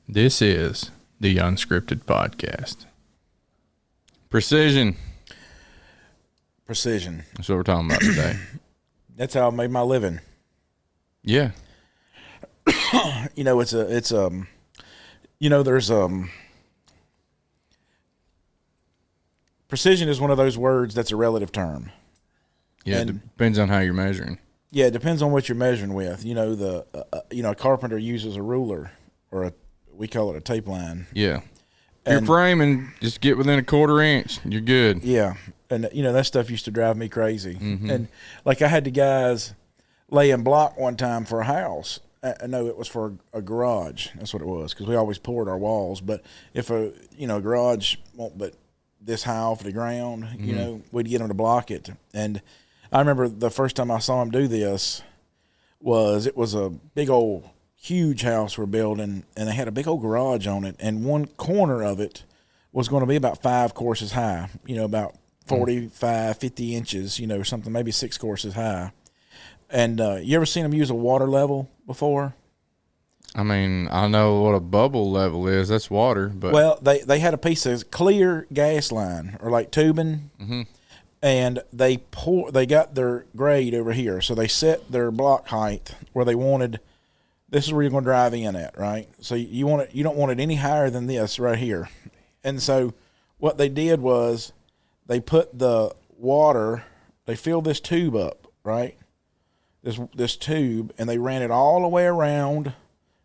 This is the Unscripted Podcast. Precision. That's what we're talking about today. That's how I made my living. Yeah. Precision is one of those words that's a relative term. Yeah, And- it depends on how you're measuring. Yeah, it depends on what you're measuring with. A carpenter uses a ruler or we call it a tape line. Yeah. If you're And- framing, just get within a quarter inch. You're good. Yeah, and that stuff used to drive me crazy. Mm-hmm. And like I had the guys laying block one time for a house. No, it was for a garage. That's what it was, because we always poured our walls. But if a garage won't but this high off the ground, we'd get them to block it. And I remember the first time I saw them do this it was a big old huge house we're building, and they had a big old garage on it, and one corner of it was going to be about 5 courses high, about 45, 50 inches, something, maybe 6 courses high. And you ever seen them use a water level before? I mean, I know what a bubble level is. That's water. But Well, they had a piece of clear gas line or like tubing, and they got their grade over here, so they set their block height where they wanted. This is where you're going to drive in at, right? So you don't want it any higher than this right here. And so what they did was they put the water, they filled this tube up, right? This tube, and they ran it all the way around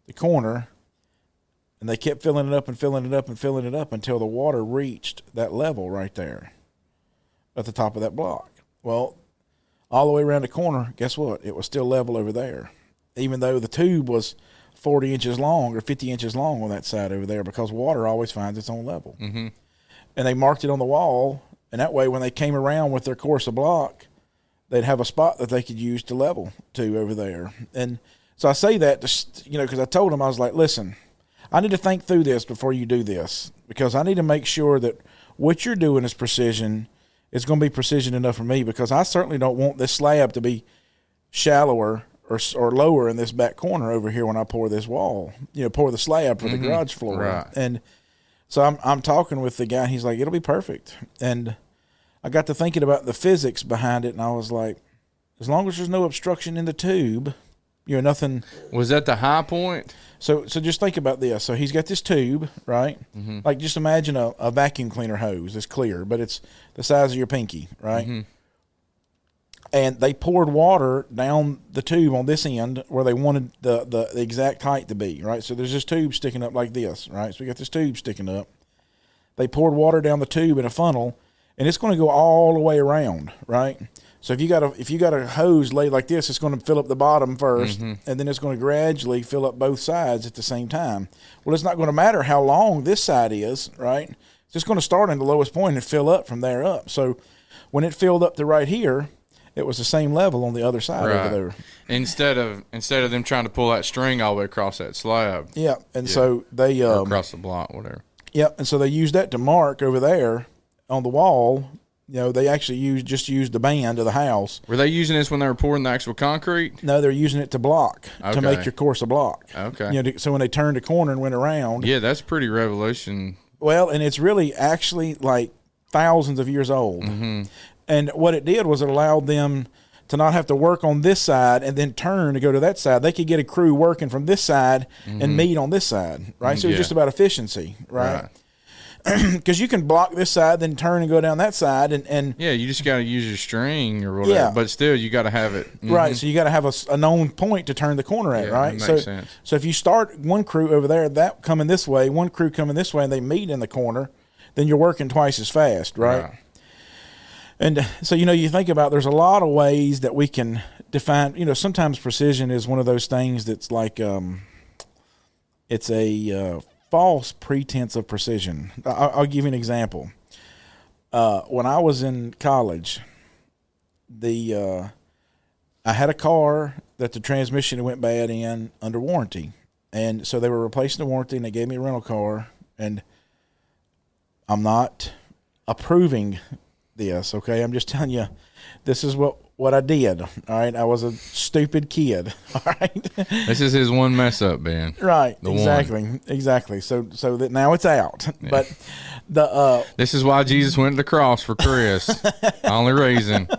the corner, and they kept filling it up and filling it up and filling it up until the water reached that level right there at the top of that block. Well, all the way around the corner, guess what? It was still level over there, even though the tube was 40 inches long or 50 inches long on that side over there, because water always finds its own level. Mm-hmm. And they marked it on the wall, and that way when they came around with their course of block, they'd have a spot that they could use to level to over there. And so I say that, because I told them, I was like, listen, I need to think through this before you do this, because I need to make sure that what you're doing is precision. It's going to be precision enough for me, because I certainly don't want this slab to be shallower or lower in this back corner over here when I pour this wall, pour the slab for the garage floor. Right. And so I'm talking with the guy, and he's like, it'll be perfect. And I got to thinking about the physics behind it, and I was like, as long as there's no obstruction in the tube, nothing. was that the high point? So just think about this. So he's got this tube, right? Mm-hmm. Like just imagine a vacuum cleaner hose. It's clear, but it's the size of your pinky, right? Mm-hmm. And they poured water down the tube on this end where they wanted the exact height to be, right? So there's this tube sticking up like this, right? So we got this tube sticking up. They poured water down the tube in a funnel, and it's going to go all the way around, right? So if you got a hose laid like this, it's going to fill up the bottom first, and then it's going to gradually fill up both sides at the same time. Well, it's not going to matter how long this side is, right? It's just going to start in the lowest point and fill up from there up. So when it filled up to right here, it was the same level on the other side over there. Instead of them trying to pull that string all the way across that slab. Yeah, and so they Or across the block, whatever. yeah, and so they used that to mark over there on the wall. They actually used the band of the house. Were they using this when they were pouring the actual concrete? No, they're using it to block, to make your course a block. Okay. So when they turned the corner and went around. Yeah, that's pretty revolution. Well, and it's really actually like thousands of years old. Mm-hmm. And what it did was it allowed them to not have to work on this side and then turn to go to that side. They could get a crew working from this side and meet on this side, right? So it's just about efficiency, right? Because you can block this side, then turn and go down that side, and yeah, you just got to use your string or whatever. Yeah. But still, you got to have it right. So you got to have a known point to turn the corner at, right? That makes sense. So if you start one crew over there, that coming this way, one crew coming this way, and they meet in the corner, then you're working twice as fast, right? And so you think about, there's a lot of ways that we can define. Sometimes precision is one of those things that's like it's a false pretense of precision. I'll give you an example. When I was in college, I had a car that the transmission went bad in under warranty, and so they were replacing the warranty, and they gave me a rental car, and I'm not approving this, okay? I'm just telling you, this is what what I did. All right, I was a stupid kid. All right, This is his one mess up, Ben. right, The exactly. So that now it's out. Yeah. But the this is why Jesus went to the cross for Chris. Only reason.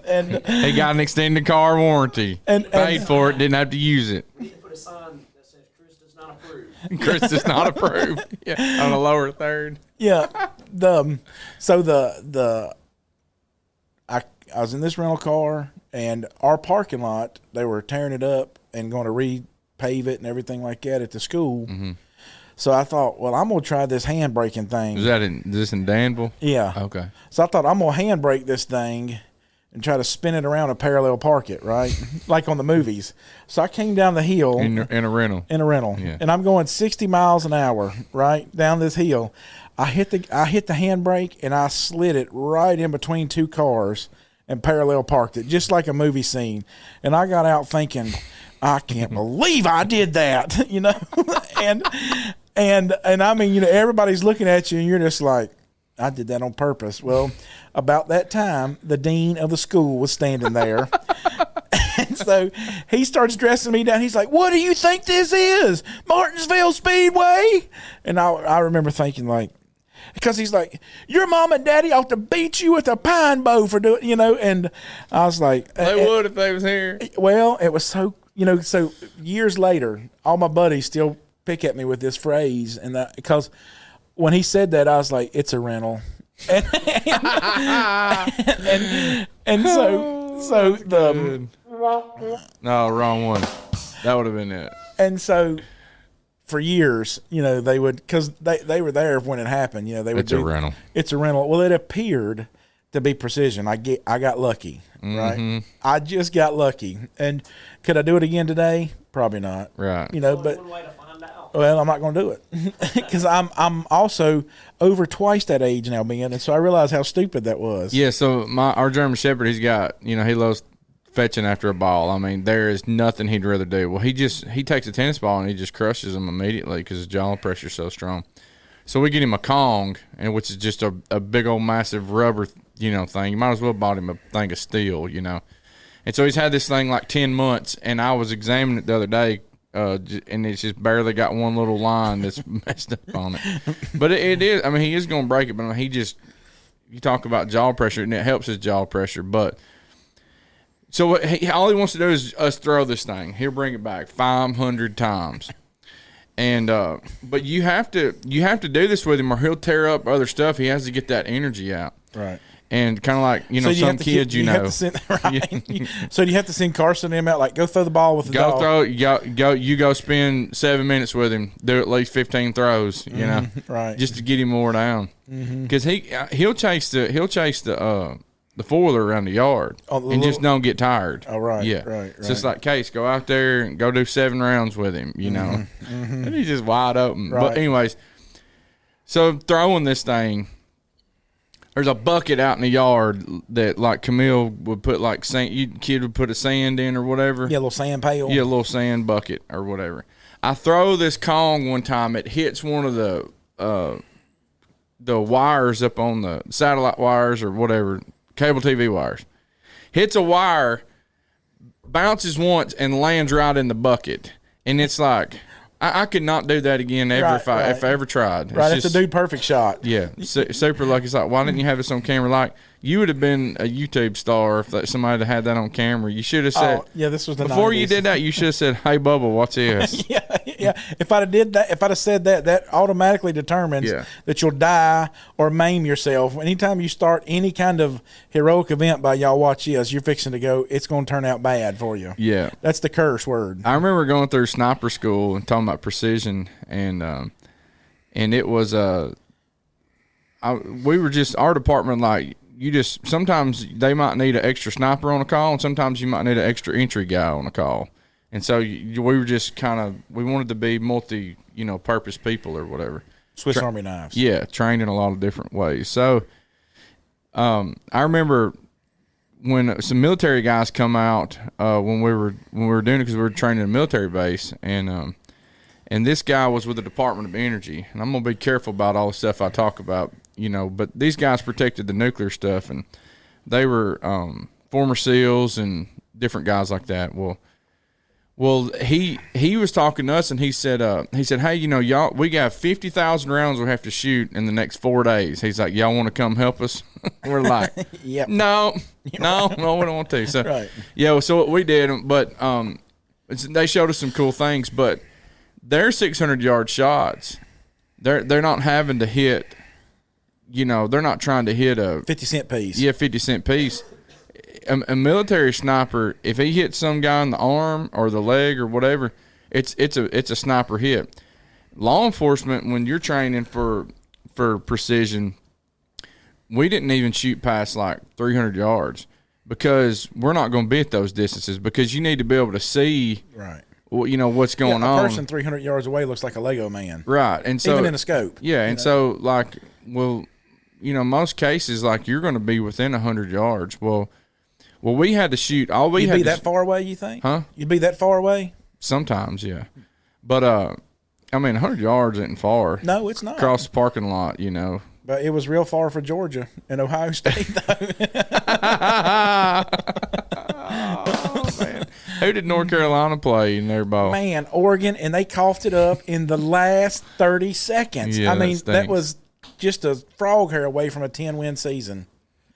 and He got an extended car warranty. Paid for it, didn't have to use it. We need to put a sign that says Chris does not approve. Chris does not approve. Yeah, on the lower third. yeah, I was in this rental car, and our parking lot, they were tearing it up and going to repave it and everything like that at the school. Mm-hmm. So I thought, well, I'm going to try this handbraking thing. Is this in Danville? Yeah. Okay. So I thought, I'm going to handbrake this thing and try to spin it around and parallel park it, right? Like on the movies. So I came down the hill. In a rental. In a rental. Yeah. And I'm going 60 miles an hour, right, down this hill. I hit the handbrake, and I slid it right in between two cars and parallel parked it, just like a movie scene. And I got out thinking, I can't believe I did that, you know? and I mean, you know, everybody's looking at you, and you're just like, I did that on purpose. Well, about that time, the dean of the school was standing there. And so he starts dressing me down. He's like, what do you think this is? Martinsville Speedway? And I remember thinking, like, because he's like, your mom and daddy ought to beat you with a pine bow for doing, you know. And I was like, They would if they was here. well, it was so, you know, so years later, all my buddies still pick at me with this phrase. And that, because when he said that, I was like, it's a rental. And so the No, wrong one. That would have been it. and so for years, you know, they would, because they were there when it happened. You know, they would. It's a rental. It's a rental. Well, it appeared to be precision. I got lucky, right? I just got lucky. And could I do it again today? Probably not. Right. You know, Only but one way to find out. well, I'm not going to do it because I'm also over twice that age now, Ben, and so I realized how stupid that was. Yeah, so our German Shepherd, he's got, you know, he loves fetching after a ball. I mean, there is nothing he'd rather do. Well, he takes a tennis ball and he just crushes them immediately because his jaw pressure's so strong. So we get him a Kong, and which is just a big old massive rubber, you know, thing. You might as well bought him a thing of steel, you know. And so he's had this thing like 10 months, and I was examining it the other day, and it's just barely got one little line that's messed up on it. But it is, I mean, he is going to break it, but he just, you talk about jaw pressure, and it helps his jaw pressure, but so all he wants to do is us throw this thing. He'll bring it back 500 times. And but you have to do this with him, or he'll tear up other stuff. He has to get that energy out. Right. And kind of like, you know, So some kids, you know. Right. So do you have to send Carson and him out, like, go throw the ball with the dog? You go spend 7 minutes with him, do at least 15 throws, you know, right. just to get him more down. Because he'll chase the foiler around the yard and just don't get tired. Oh, right. Yeah. Right. It's just like, Case, go out there and go do 7 rounds with him, you know. And he's just wide open. Right. But anyways, so throwing this thing, there's a bucket out in the yard that, like, Camille would put, like, sand. Kid would put a sand in or whatever. Yeah, a little sand pail. Yeah, a little sand bucket or whatever. I throw this Kong one time. It hits one of the wires up on the satellite wires or whatever, cable TV wires. Hits a wire, bounces once, and lands right in the bucket. And it's like, I could not do that again ever if I ever tried. Right, it's a dude perfect shot. Yeah, super lucky. It's like, why didn't you have this on camera? Like, you would have been a YouTube star if somebody had that on camera. You should have said, yeah, this was the before 90s. You did that, you should have said, hey, Bubba, what's this? Yeah. If I'd have said that, that automatically determines that you'll die or maim yourself. Anytime you start any kind of heroic event by y'all watch this, you're fixing to go, it's going to turn out bad for you. Yeah. That's the curse word. I remember going through sniper school and talking about precision, and it was we were just, our department, like, sometimes they might need an extra sniper on a call, and sometimes you might need an extra entry guy on a call. And so we were just we wanted to be purpose people or whatever. Swiss Army knives. Yeah, trained in a lot of different ways. So I remember when some military guys come out when we were doing it, because we were training in a military base, and this guy was with the Department of Energy. And I'm going to be careful about all the stuff I talk about, but these guys protected the nuclear stuff, and they were former SEALs and different guys like that. Well, he was talking to us, and he said, hey, y'all, we got 50,000 rounds we have to shoot in the next 4 days. He's like, y'all want to come help us? We're like, Yep. no, we don't want to. So, Right. yeah, so what we did, but they showed us some cool things, but their 600-yard shots, they're not having to hit, they're not trying to hit a 50-cent piece. Yeah, 50-cent piece. A military sniper, if he hits some guy in the arm or the leg or whatever, it's a sniper hit. Law enforcement, when you're training for precision, we didn't even shoot past like 300 yards because we're not going to be at those distances because you need to be able to see Right. What's going A on. person 300 yards away looks like a Lego man. Right. And so Even in a scope. Yeah, and so like, well, most cases like you're going to be within 100 yards. Well, we had to shoot. All we You'd had be to that far away, you think? Huh? You'd be that far away? Sometimes, yeah. But 100 yards isn't far. No, it's not. Across the parking lot, But it was real far for Georgia and Ohio State, though. Oh, man. Who did North Carolina play in their ball? Man, Oregon, and they coughed it up in the last 30 seconds. Yeah, I mean, that that stinks. was just a frog hair away from a 10-win season.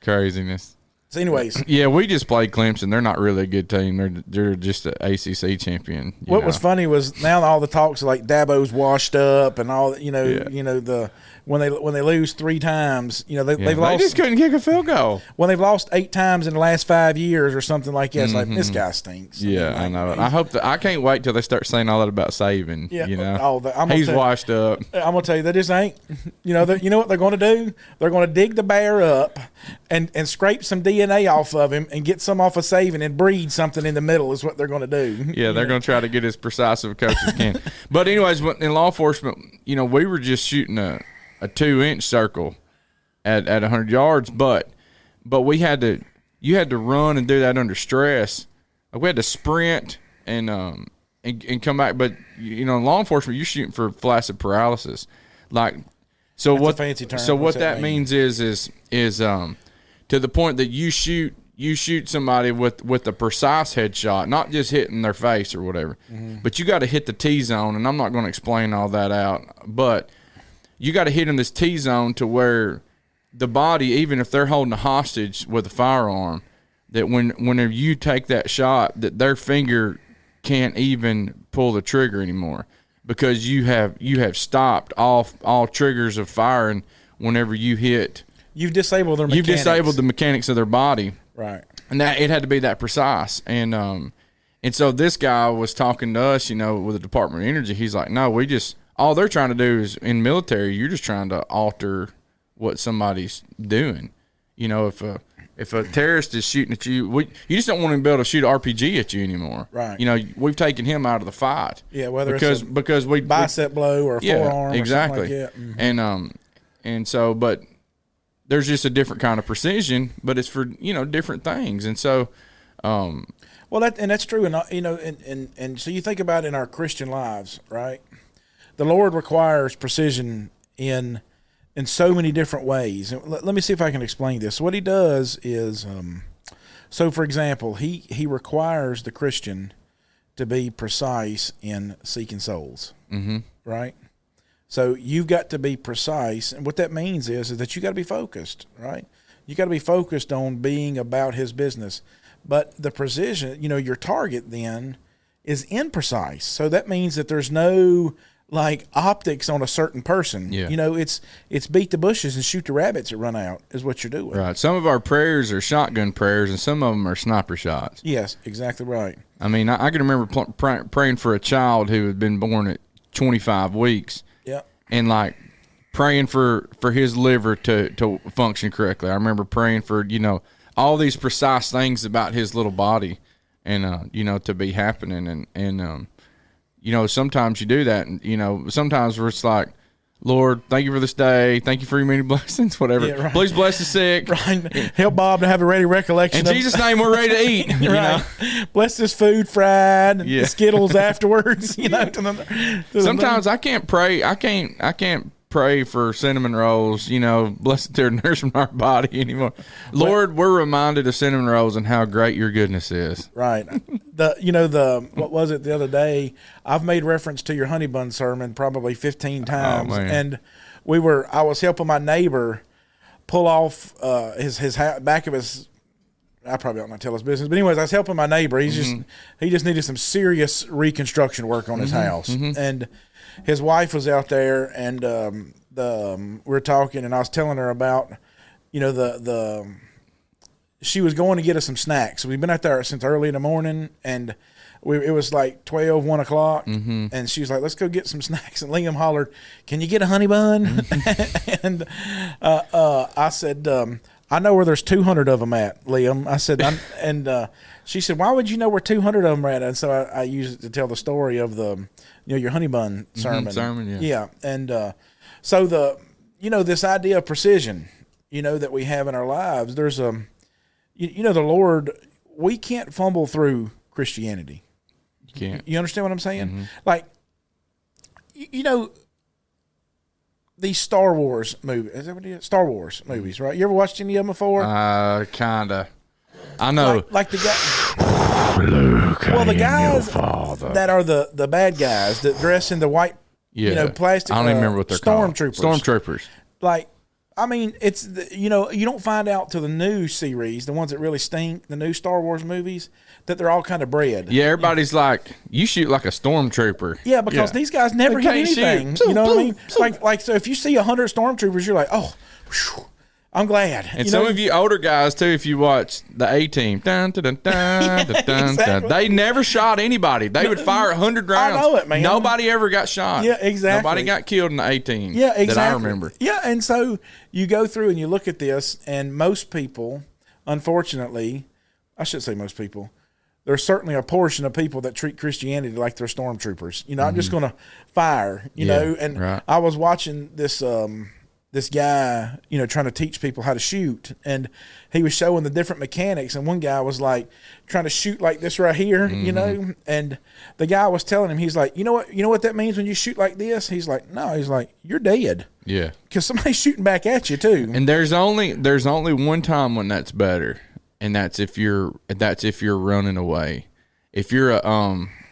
Craziness. So anyways, Yeah, we just played Clemson. They're not really a good team. They're just an ACC champion. what was funny was now all the talks are like Dabo's washed up and all, the when they lose 3 times, they've They lost just couldn't kick a field goal. when they've lost 8 times in the last 5 years or something like that. It's like this guy stinks. Yeah, I know. I hope I can't wait till they start saying all that about Saban. Yeah, I'm he's gonna washed up. I'm gonna tell you, they just ain't. You know what they're going to do? They're going to dig the bear up and scrape some DNA off of him and get some off of Saban and breed something in the middle. Is what they're going to do. Yeah, they're going to try to get as precise of a coach as can. But anyways, in law enforcement, we were just shooting a 2-inch circle at 100 yards, but you had to run and do that under stress. Like we had to sprint and come back. But in law enforcement, you're shooting for flaccid paralysis. Like so That's what a fancy term. So What's what that that mean? means is to the point that you shoot somebody with a precise headshot, not just hitting their face or whatever, but you got to hit the T-zone, and I'm not going to explain all that out, but you got to hit in this T-zone to where the body, even if they're holding a hostage with a firearm, that whenever you take that shot, that their finger can't even pull the trigger anymore because you have stopped all triggers of firing whenever you hit. You've disabled their mechanics. You've disabled the mechanics of their body. Right. And that it had to be that precise. And so this guy was talking to us, with the Department of Energy. He's like, no, all they're trying to do is in military, you're just trying to alter what somebody's doing. If a terrorist is shooting at you, you just don't want him to be able to shoot an RPG at you anymore. Right. We've taken him out of the fight. Yeah, whether because we bicep blow or a forearm exactly. or something like that. And so, but there's just a different kind of precision, but it's for different things, and so. Well, that's true, and so you think about in our Christian lives, right? The Lord requires precision in so many different ways. And let me see if I can explain this. What He does is, so for example, He requires the Christian to be precise in seeking souls, right? So you've got to be precise, and what that means is that you got to be focused, right? You got to be focused on being about His business. But the precision, your target then is imprecise. So that means that there's no optics on a certain person. Yeah. It's beat the bushes and shoot the rabbits that run out is what you're doing. Right. Some of our prayers are shotgun prayers, and some of them are sniper shots. Yes, exactly right. I mean, I can remember praying for a child who had been born at 25 weeks. Yeah. And praying for his liver to function correctly. I remember praying for all these precise things about his little body, and to be happening, and sometimes you do that, and sometimes we're just like, Lord, thank you for this day, thank you for your many blessings, whatever. Yeah, right. Please bless the sick. Right. Help Bob to have a ready recollection. In Jesus' name, we're ready to eat. Right. Bless this food fried and Yeah. Skittles afterwards. Sometimes I can't pray. I can't pray for cinnamon rolls, you know, blessed they're nourishment our body anymore. Lord, we're reminded of cinnamon rolls and how great your goodness is. Right. What was it the other day? I've made reference to your honey bun sermon probably 15 times. man. And I was helping my neighbor pull off his back of his. I probably don't want to tell his business, but anyways, I was helping my neighbor. He just needed some serious reconstruction work on his house, and his wife was out there, and we were talking, and I was telling her about, you know, she was going to get us some snacks. We've been out there since early in the morning, and it was like 12, 1 o'clock, and she was like, let's go get some snacks. And Liam hollered, can you get a honey bun? And I said, I know where there's 200 of them at, Liam. I said, she said, why would you know where 200 of them are at? And so I used it to tell the story of your honey bun sermon. Yeah. And so this idea of precision, that we have in our lives, there's the Lord, we can't fumble through Christianity. You can't. You understand what I'm saying? Like, these Star Wars movies. Is that what it is? Star Wars movies, right? You ever watched any of them before? Kinda. I know. Like the guy. Luke, well, the guys that are the bad guys that dress in the white, plastic. I don't even remember what they're called. Stormtroopers. Like, I mean, it's you don't find out till the new series, the ones that really stink, the new Star Wars movies, that they're all kind of bred. Yeah, everybody's like, you shoot like a stormtrooper. Yeah, because these guys never hit anything. Shoot. You know what I mean? Like so, if you see 100 stormtroopers, you're like, oh, whew, I'm glad. And some of you older guys too, if you watch the A-Team, dun, dun, dun, dun, dun, dun, Exactly. they never shot anybody. They would fire 100 rounds. I know it, man. Nobody ever got shot. Yeah, exactly. Nobody got killed in the A-Team. Yeah, exactly. That I remember. Yeah, and so you go through and you look at this, and most people, unfortunately, I should say most people, there's certainly a portion of people that treat Christianity like they're stormtroopers. I'm just going to fire, know. And right. I was watching this this guy, trying to teach people how to shoot, and he was showing the different mechanics. And one guy was like trying to shoot like this right here, and the guy was telling him, he's like, you know what that means when you shoot like this? He's like, no, he's like, you're dead. Yeah, because somebody's shooting back at you too. And there's only one time when that's better, and that's if you're running away. If you're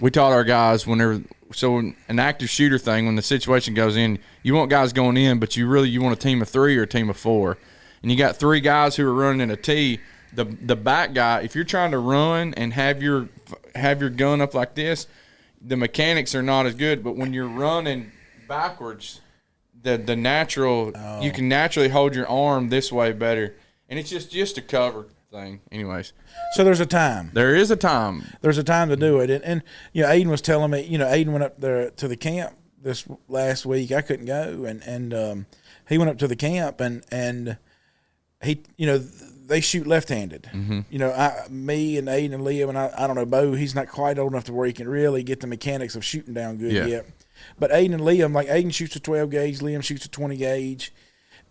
we taught our guys whenever. So an active shooter thing, when the situation goes in, you want guys going in, but you want a team of 3 or a team of 4. And you got 3 guys who are running in a T. The back guy, if you're trying to run and have your gun up like this, the mechanics are not as good. But when you're running backwards, the natural you can naturally hold your arm this way better. And it's just a cover thing. Anyways. So there's a time. There is a time. There's a time to do it. And Aiden was telling me, Aiden went up there to the camp this last week. I couldn't go. And he went up to the camp and he, they shoot left-handed. Me and Aiden and Liam, and I don't know, Bo, he's not quite old enough to where he can really get the mechanics of shooting down good yet. But Aiden and Liam, like Aiden shoots a 12 gauge, Liam shoots a 20 gauge.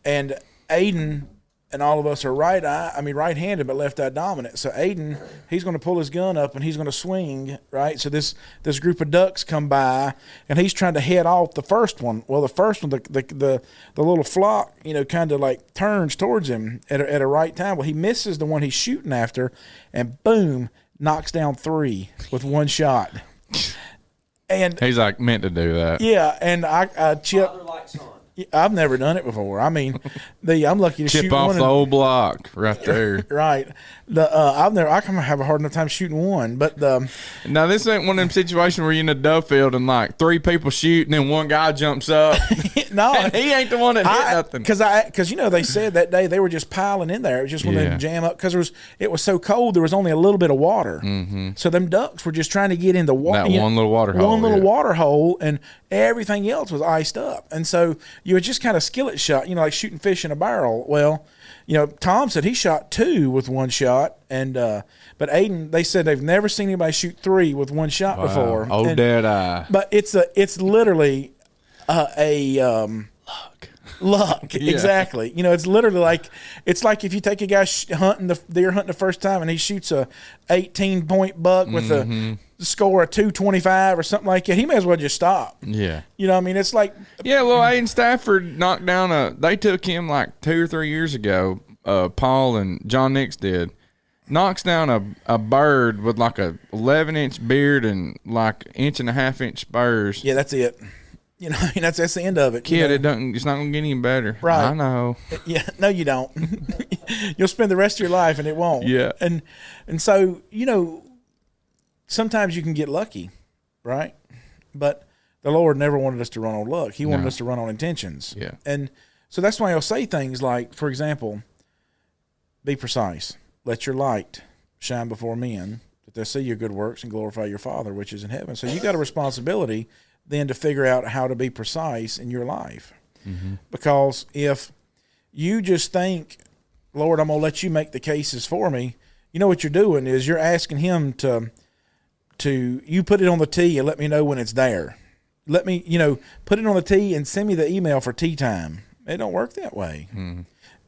And Aiden and all of us are right-handed, but left-eye dominant. So Aiden, he's going to pull his gun up and he's going to swing, right? So this group of ducks come by, and he's trying to head off the first one. Well, the first one, the little flock, kind of like turns towards him at a right time. Well, he misses the one he's shooting after, and boom, knocks down 3 with one shot. And he's like meant to do that. Yeah, and I Chip. Father like son. I've never done it before. I mean, I'm lucky to chip shoot off one the old block right there. Right. I can have a hard enough time shooting one, but now this ain't one of them situations where you're in a dove field and like 3 people shoot and then one guy jumps up. No, and he ain't the one that hit nothing. Because they said that day they were just piling in there. It was just when they jam up because it was so cold. There was only a little bit of water, so them ducks were just trying to get in the water. That one little water hole. One little water hole, and everything else was iced up, and so you were just kind of skillet shot, like shooting fish in a barrel. Well, Tom said he shot 2 with one shot, and but Aiden, they said they've never seen anybody shoot 3 with one shot before. Dead eye. But it's literally luck. luck. Yeah. Exactly. You know, it's literally like if you take a guy deer hunting the first time and he shoots a 18-point buck with a score of 225 or something like that, he may as well just stop. Yeah. You know what I mean? It's like, Yeah, well, Aiden Stafford knocked down they took him like 2 or 3 years ago. Paul and John Nix did. Knocks down a bird with like a 11-inch beard and like 1.5-inch spurs. yeah, that's it. You know, I mean, that's the end of it. Kid, you know? it's not gonna get any better. Right. I know. Yeah, no, you don't. You'll spend the rest of your life and it won't. Yeah. And so, you know, sometimes you can get lucky, right? But the Lord never wanted us to run on luck. He wanted us to run on intentions. Yeah. And so that's why he'll say things like, for example, be precise. Let your light shine before men, that they see your good works and glorify your Father which is in heaven. So you got a responsibility then to figure out how to be precise in your life. Because if you just think, Lord, I'm going to let you make the cases for me, you know what you're doing is you're asking him to you put it on the tee and let me know when it's there. Let me, put it on the tee and send me the email for tea time. It don't work that way.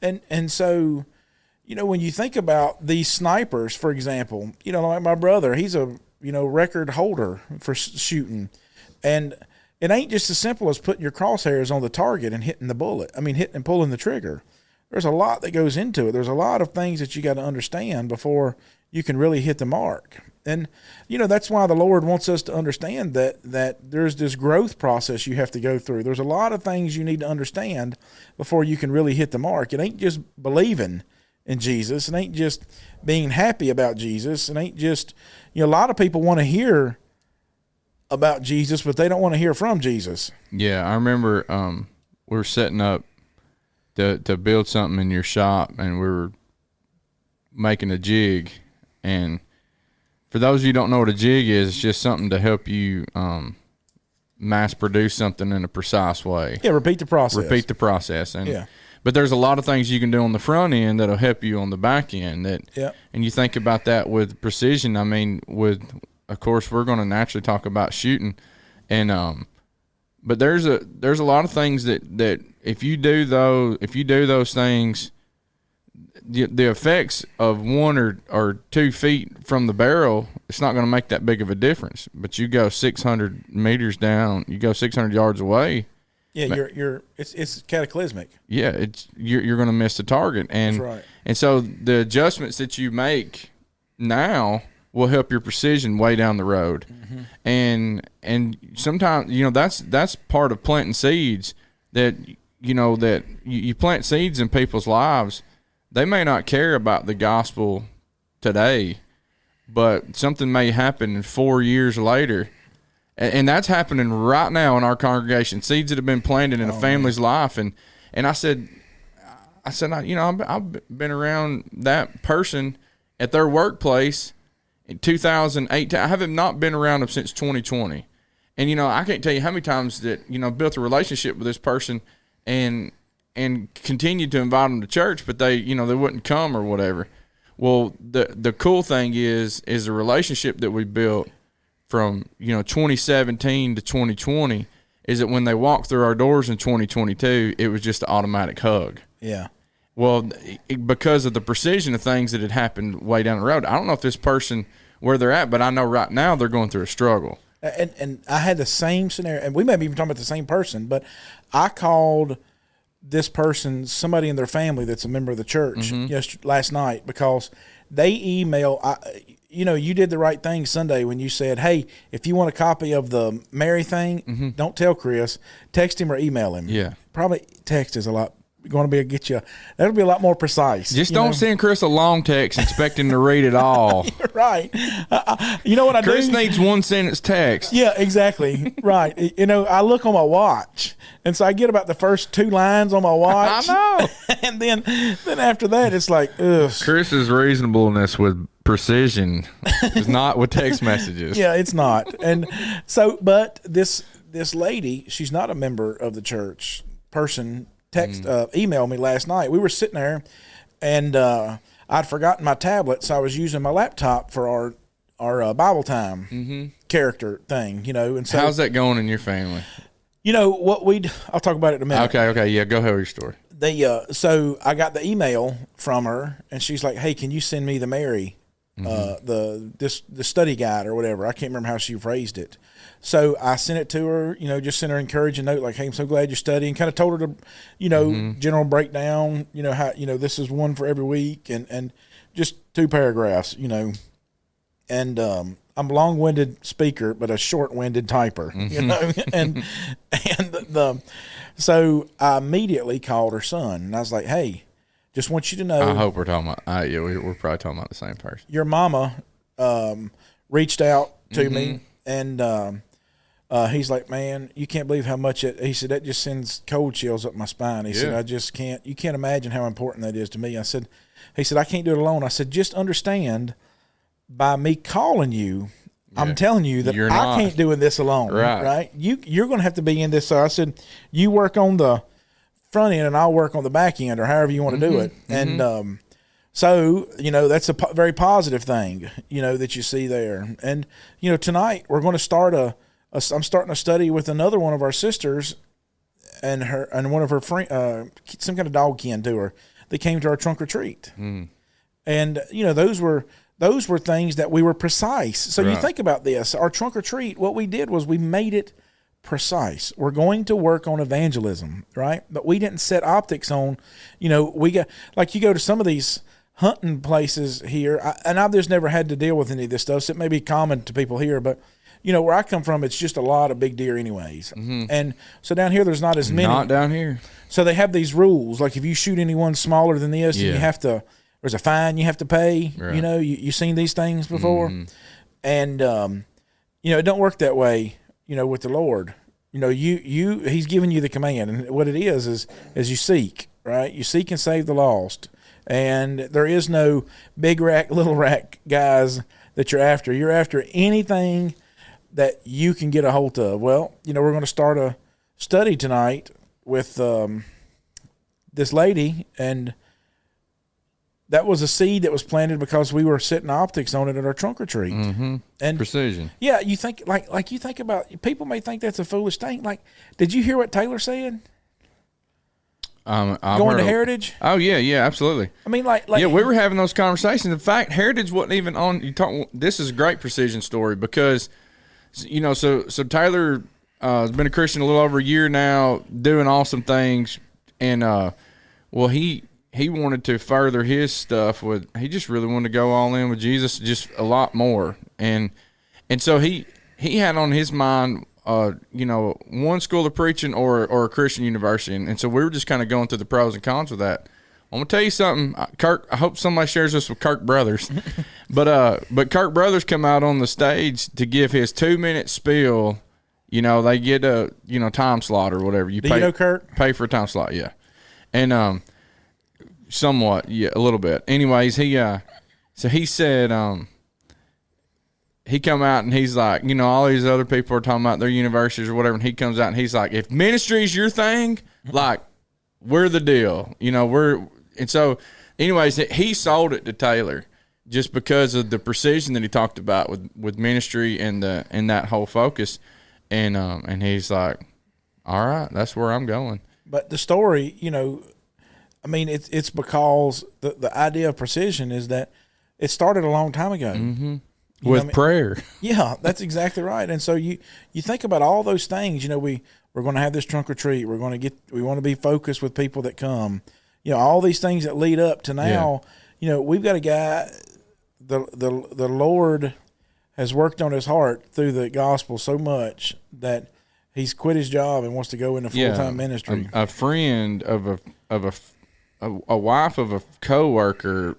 And so, when you think about these snipers, for example, like my brother, he's a, record holder for shooting. And it ain't just as simple as putting your crosshairs on the target and hitting the bullet. I mean, hitting and pulling the trigger. There's a lot that goes into it. There's a lot of things that you got to understand before you can really hit the mark. And, that's why the Lord wants us to understand that there's this growth process you have to go through. There's a lot of things you need to understand before you can really hit the mark. It ain't just believing in Jesus. It ain't just being happy about Jesus. It ain't just, a lot of people want to hear about Jesus, but they don't want to hear from Jesus. Yeah, I remember we were setting up to build something in your shop, and we were making a jig. And for those of you who don't know what a jig is, it's just something to help you mass produce something in a precise way. Yeah, repeat the process. And but there's a lot of things you can do on the front end that'll help you on the back end. And you think about that with precision. I mean, of course, we're going to naturally talk about shooting, and but there's a lot of things that if you do those things, the effects of 1 or 2 feet from the barrel, it's not going to make that big of a difference. But you go 600 meters down, you go 600 yards away. Yeah, it's cataclysmic. Yeah, you're going to miss the target, and that's right. And so the adjustments that you make now will help your precision way down the road. And sometimes that's part of planting seeds, that that you plant seeds in people's lives. They may not care about the gospel today, but something may happen 4 years later, and that's happening right now in our congregation. Seeds that have been planted in a family's life, and I said I've been around that person at their workplace in 2018. I have not been around them since 2020. And, I can't tell you how many times that, built a relationship with this person and continued to invite them to church, but they wouldn't come or whatever. Well, the cool thing is the relationship that we built from, 2017 to 2020 is that when they walked through our doors in 2022, it was just an automatic hug. Yeah. Well, because of the precision of things that had happened way down the road. I don't know if this person where they're at, but I know right now they're going through a struggle. And I had the same scenario, and we may be even talking about the same person, but I called this person, somebody in their family that's a member of the church, last night, because they you did the right thing Sunday when you said, hey, if you want a copy of the Mary thing, don't tell Chris, text him or email him. Yeah. Probably text is going to get you. That'll be a lot more precise. Just don't send Chris a long text expecting to read it all. Right. You know what I do? Chris needs 1 sentence text. Yeah, exactly. Right. I look on my watch, and so I get about the first 2 lines on my watch. I know. And then after that, it's like, ugh. Chris's reasonableness with precision is not with text messages. Yeah, it's not. And so, but this lady, she's not a member of the church person. Emailed me last night. We were sitting there, and I'd forgotten my tablet, so I was using my laptop for our Bible time character thing, And so, how's that going in your family? You know what I'll talk about it in a minute. Okay, yeah. Go ahead with your story. So I got the email from her, and she's like, "Hey, can you send me the Mary, the study guide or whatever?" I can't remember how she phrased it. So I sent it to her. You know, just sent her an encouraging note, like, "Hey, I'm so glad you're studying." Kind of told her to, general breakdown. You know how this is one for every week, and just 2 paragraphs. And I'm a long-winded speaker, but a short-winded typer. So I immediately called her son, and I was like, "Hey, just want you to know." I hope we're talking about. Yeah, we're probably talking about the same person. Your mama reached out to me, and he's like, "Man, you can't believe how much it." He said, "That just sends cold chills up my spine." He said, "I just can't. You can't imagine how important that is to me." He said, "I can't do it alone." I said, "Just understand, by me calling you, I'm telling you that I can't do this alone, right? You're going to have to be in this." So I said, "You work on the front end, and I'll work on the back end, or however you want to do it." And so that's a very positive thing, that you see there. And tonight we're going to start I'm starting a study with another one of our sisters, and one of her friend, some kind of dog kin to her. They came to our trunk or treat, and those were things that we were precise. So you think about this. Our trunk or treat, what we did was we made it precise. We're going to work on evangelism, right? But we didn't set optics on, we got, like, you go to some of these hunting places here, and I've just never had to deal with any of this stuff, so it may be common to people here, but, where I come from, it's just a lot of big deer anyways. And so down here, there's not as many. Not down here. So they have these rules, like if you shoot anyone smaller than this, you have to, there's a fine you have to pay. Right. You've seen these things before. And, it don't work that way, with the Lord. He's giving you the command. And what it is you seek, right? You seek and save the lost. And there is no big rack, little rack guys that you're after. You're after anything that you can get a hold of. Well, we're going to start a study tonight with this lady, and that was a seed that was planted because we were setting optics on it at our trunk or treat. And precision. Yeah, you think like you think about, people may think that's a foolish thing. Like, did you hear what Taylor said? Going to Heritage? Oh yeah, absolutely. I mean, like yeah, we were having those conversations. In fact, Heritage wasn't even on. This is a great precision story because, so Taylor has been a Christian a little over a year now, doing awesome things, and he wanted to further his stuff he just really wanted to go all in with Jesus, just a lot more. And so he had on his mind, one school of preaching or a Christian university. And so we were just kind of going through the pros and cons with that. I'm going to tell you something, Kirk, I hope somebody shares this with Kirk Brothers, but Kirk Brothers come out on the stage to give his 2-minute spiel. They get a, time slot or whatever. Do you know Kirk? Pay for a time slot. Yeah. And, somewhat, yeah, a little bit. Anyways, so he said, he come out and he's like, all these other people are talking about their universities or whatever, and he comes out and he's like, if ministry is your thing, like, we're the deal, and so, anyways, he sold it to Taylor just because of the precision that he talked about with ministry and that whole focus, and he's like, all right, that's where I'm going. But the story, I mean, it's because the idea of precision is that it started a long time ago. With prayer. Yeah, that's exactly right. And so you think about all those things. We're going to have this trunk or treat. We want to be focused with people that come. All these things that lead up to now. Yeah. We've got a guy. The Lord has worked on his heart through the gospel so much that he's quit his job and wants to go into full-time ministry. A friend of a wife of a coworker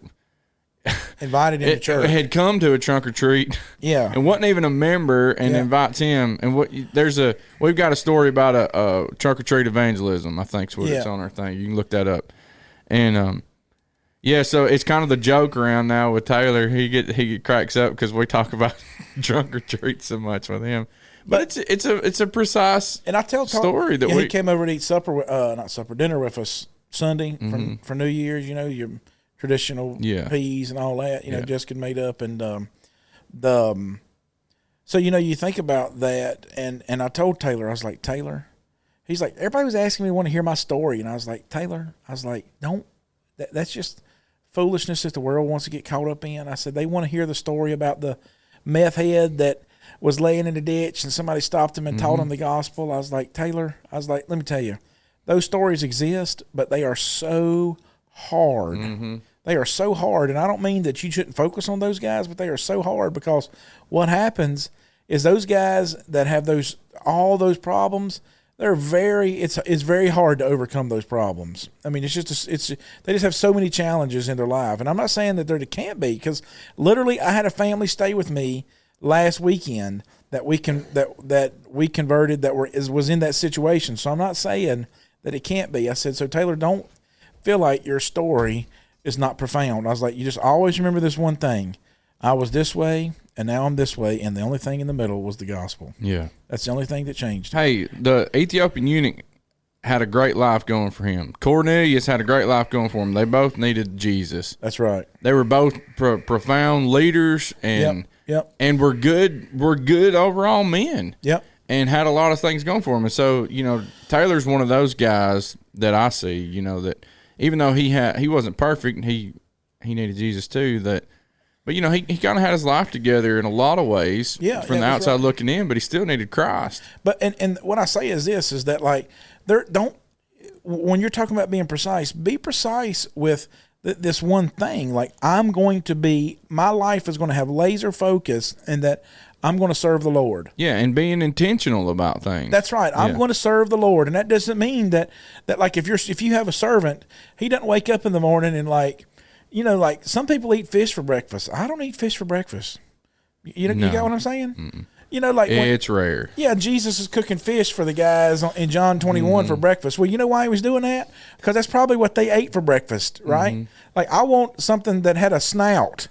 invited him to church. Had come to a trunk or treat, and wasn't even a member, and invites him. And we've got a story about a trunk or treat evangelism. I think's what it's on our thing. You can look that up. And so it's kind of the joke around now with Taylor. He cracks up because we talk about trunk or treat so much with him. But it's a precise and I tell story that he came over to eat dinner with us Sunday for New Year's. Your traditional peas and all that. Jessica made up, and so you think about that, and I told Taylor, I was like, Taylor, he's like, everybody was asking me to want to hear my story. And I was like, Taylor, I was like, that's just foolishness that the world wants to get caught up in. I said, they want to hear the story about the meth head that was laying in the ditch and somebody stopped him and taught him the gospel. I was like, Taylor, I was like, let me tell you, those stories exist, but they are so hard. They are so hard. And I don't mean that you shouldn't focus on those guys, but they are so hard because what happens is those guys that have all those problems, it's very hard to overcome those problems. I mean, they just have so many challenges in their life. And I'm not saying that they can't be, because literally I had a family stay with me last weekend that we converted that was in that situation. So I'm not saying that it can't be. I said, so Taylor, don't feel like your story is not profound. I was like, you just always remember this one thing. I was this way, and now I'm this way, and the only thing in the middle was the gospel. Yeah. That's the only thing that changed. Hey, the Ethiopian eunuch had a great life going for him. Cornelius had a great life going for him. They both needed Jesus. That's right. They were both profound leaders, and and were good overall men. Yep. And had a lot of things going for him. And so, Taylor's one of those guys that I see, that even though he wasn't perfect and he needed Jesus too, but he kind of had his life together in a lot of ways from the outside looking in, but he still needed Christ. But and what I say is this, is that like when you're talking about being precise, be precise with this one thing. Like, my life is going to have laser focus, and that I'm going to serve the Lord. Yeah, and being intentional about things. That's right. I'm going to serve the Lord, and that doesn't mean that like if you have a servant, he doesn't wake up in the morning and like some people eat fish for breakfast. I don't eat fish for breakfast. You got what I'm saying? Mm-mm. It's rare. Yeah, Jesus is cooking fish for the guys in John 21 for breakfast. Well, you know why he was doing that? Because that's probably what they ate for breakfast, right? Like, I want something that had a snout